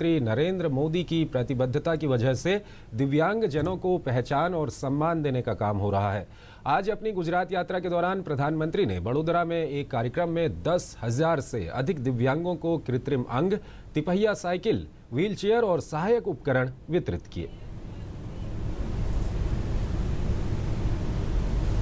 प्रधानमंत्री नरेंद्र मोदी की प्रतिबद्धता की वजह से दिव्यांग जनों को पहचान और सम्मान देने का काम हो रहा है। आज अपनी गुजरात यात्रा के दौरान प्रधानमंत्री ने बड़ोदरा में एक कार्यक्रम में 10,000 से अधिक दिव्यांगों को कृत्रिम अंग, तिपहिया साइकिल, व्हीलचेयर और सहायक उपकरण वितरित किए।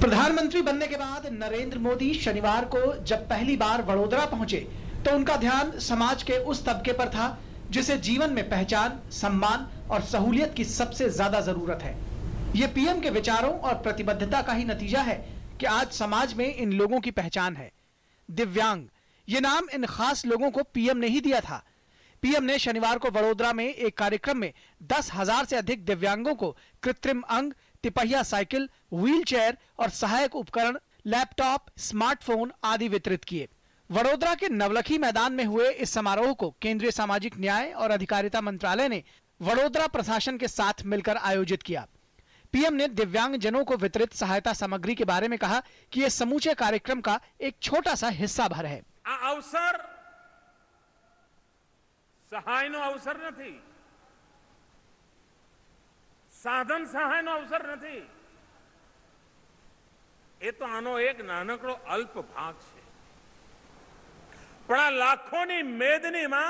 प्रधानमंत्री बनने के बाद नरेंद्र मोदी शनिवार को जब पहली बार वडोदरा पहुंचे तो उनका ध्यान समाज के उस तबके पर था जिसे जीवन में पहचान, सम्मान और सहूलियत की सबसे ज्यादा जरूरत है। ये पीएम के विचारों और प्रतिबद्धता का ही नतीजा है कि आज समाज में इन लोगों की पहचान है। दिव्यांग, ये नाम इन खास लोगों को पीएम ने ही दिया था। पीएम ने शनिवार को वडोदरा में एक कार्यक्रम में 10,000 से अधिक दिव्यांगों को कृत्रिम अंग, तिपहिया साइकिल, व्हीलचेयर और सहायक उपकरण, लैपटॉप, स्मार्टफोन आदि वितरित किए। वडोदरा के नवलखी मैदान में हुए इस समारोह को केंद्रीय सामाजिक न्याय और अधिकारिता मंत्रालय ने वडोदरा प्रशासन के साथ मिलकर आयोजित किया। पीएम ने दिव्यांग जनों को वितरित सहायता सामग्री के बारे में कहा कि यह समूचे कार्यक्रम का एक छोटा सा हिस्सा भर है। अवसर सहायनो अवसर नहीं, साधन सहायनो अवसर नहीं, એ તો આનો એક નાનકડો અલ્પ ભાગ છે, પણ આ લાખોની મેદનીમાં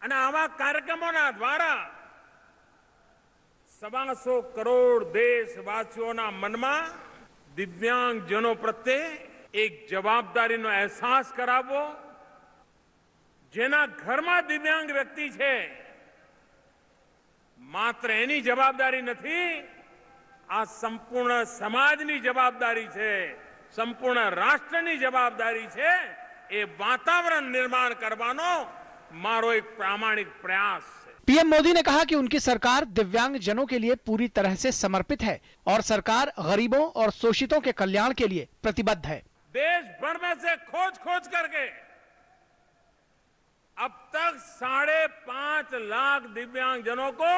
અને આવા કાર્યક્રમોના દ્વારા 125 કરોડ દેશવાસીઓના મનમાં દિવ્યાંગજનો પ્રત્યે એક જવાબદારીનો અહેસાસ કરાવવો, જેના ઘરમાં દિવ્યાંગ વ્યક્તિ છે માત્ર એની જવાબદારી નથી, આ સંપૂર્ણ સમાજની જવાબદારી છે, સંપૂર્ણ રાષ્ટ્રની જવાબદારી છે। એ વાતાવરણ निर्माण કરવાનો મારો એક प्रामाणिक प्रयास है। पीएम मोदी ने कहा कि उनकी सरकार दिव्यांग जनों के लिए पूरी तरह से समर्पित है और सरकार गरीबों और शोषितों के कल्याण के लिए प्रतिबद्ध है। देश भर में से खोज करके अब तक 5.5 लाख दिव्यांग जनों को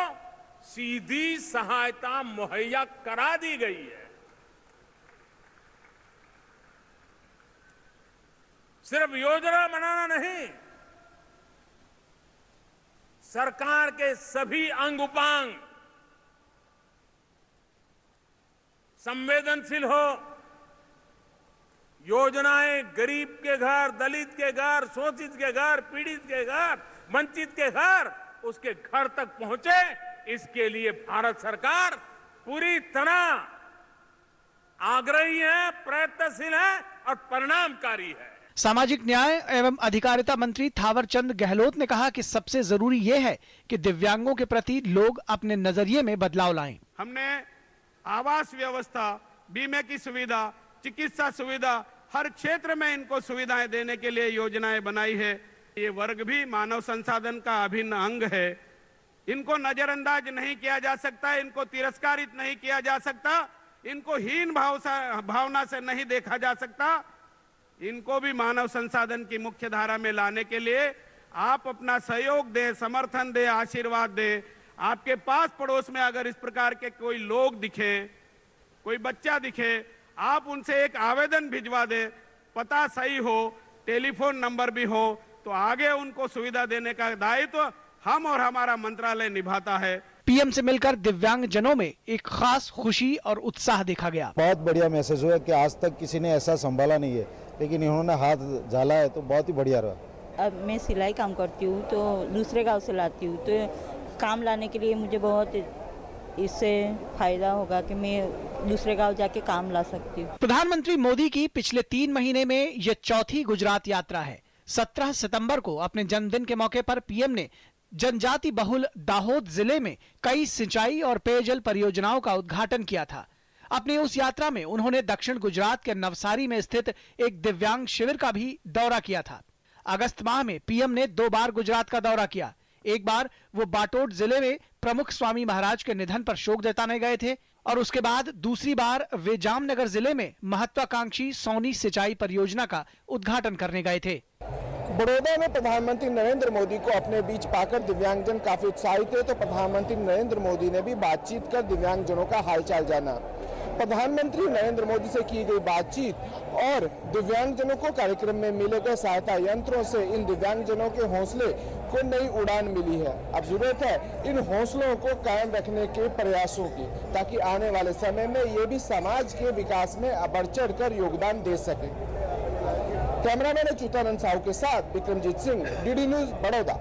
सीधी सहायता मुहैया करा दी गई है। सिर्फ योजना बनाना नहीं, सरकार के सभी अंग उपांग संवेदनशील हो। योजनाएं गरीब के घर, दलित के घर, शोषित के घर, पीड़ित के घर, वंचित के घर, उसके घर तक पहुंचे, इसके लिए भारत सरकार पूरी तरह आग्रही है, प्रयत्नशील है और परिणामकारी है। सामाजिक न्याय एवं अधिकारिता मंत्री थावरचंद गहलोत ने कहा कि सबसे जरूरी यह है कि दिव्यांगों के प्रति लोग अपने नजरिए में बदलाव लाएं। हमने आवास व्यवस्था, बीमे की सुविधा, चिकित्सा सुविधा, हर क्षेत्र में इनको सुविधाएं देने के लिए योजनाएं बनाई है। ये वर्ग भी मानव संसाधन का अभिन्न अंग है। इनको नजरअंदाज नहीं किया जा सकता, इनको तिरस्कारित नहीं किया जा सकता, इनको हीन भावना से नहीं देखा जा सकता। इनको भी मानव संसाधन की मुख्य धारा में लाने के लिए आप अपना सहयोग दें, समर्थन दें, आशीर्वाद दें। आपके पास पड़ोस में अगर इस प्रकार के कोई लोग दिखे, कोई बच्चा दिखे, आप उनसे एक आवेदन भिजवा दें, पता सही हो, टेलीफोन नंबर भी हो, तो आगे उनको सुविधा देने का दायित्व हम और हमारा मंत्रालय निभाता है। पीएम से मिलकर दिव्यांग जनों में एक खास खुशी और उत्साह देखा गया। बहुत बढ़िया मैसेज हुआ कि आज तक किसी ने ऐसा संभाला नहीं है, लेकिन इन्होंने हाथ झाला है तो बहुत ही बढ़िया रहा। अब मैं सिलाई काम करती हूँ तो दूसरे गांव से लाती हूँ, तो काम लाने के लिए मुझे बहुत इससे फायदा होगा कि मैं दूसरे गांव जाके काम ला सकती हूँ। प्रधानमंत्री मोदी की पिछले 3 महीने में ये चौथी गुजरात यात्रा है। 17 सितंबर को अपने जन्मदिन के मौके पर पीएम ने जनजाति बहुल दाहोद जिले में कई सिंचाई और पेयजल परियोजनाओं का उद्घाटन किया था। अपनी उस यात्रा में उन्होंने दक्षिण गुजरात के नवसारी में स्थित एक दिव्यांग शिविर का भी दौरा किया था। अगस्त माह में पीएम ने 2 बार गुजरात का दौरा किया। एक बार वो बाटोट जिले में प्रमुख स्वामी महाराज के निधन पर शोक जताने गए थे और उसके बाद दूसरी बार वे जामनगर जिले में महत्वाकांक्षी सोनी सिंचाई परियोजना का उद्घाटन करने गए थे। बड़ौदा में प्रधानमंत्री नरेंद्र मोदी को अपने बीच पाकर दिव्यांगजन काफी उत्साहित थे, तो प्रधानमंत्री नरेंद्र मोदी ने भी बातचीत कर दिव्यांगजनों का हालचाल जाना। प्रधानमंत्री नरेंद्र मोदी से की गई बातचीत और दिव्यांगजनों को कार्यक्रम में मिले गए सहायता यंत्रों से इन दिव्यांगजनों के हौसले को नई उड़ान मिली है। अब जरूरत है इन हौसलों को कायम रखने के प्रयासों की, ताकि आने वाले समय में ये भी समाज के विकास में बढ़ चढ़ कर योगदान दे सके। कैमरामैन अच्युतानंद साहू के साथ विक्रमजीत सिंह, डीडी न्यूज, बड़ौदा।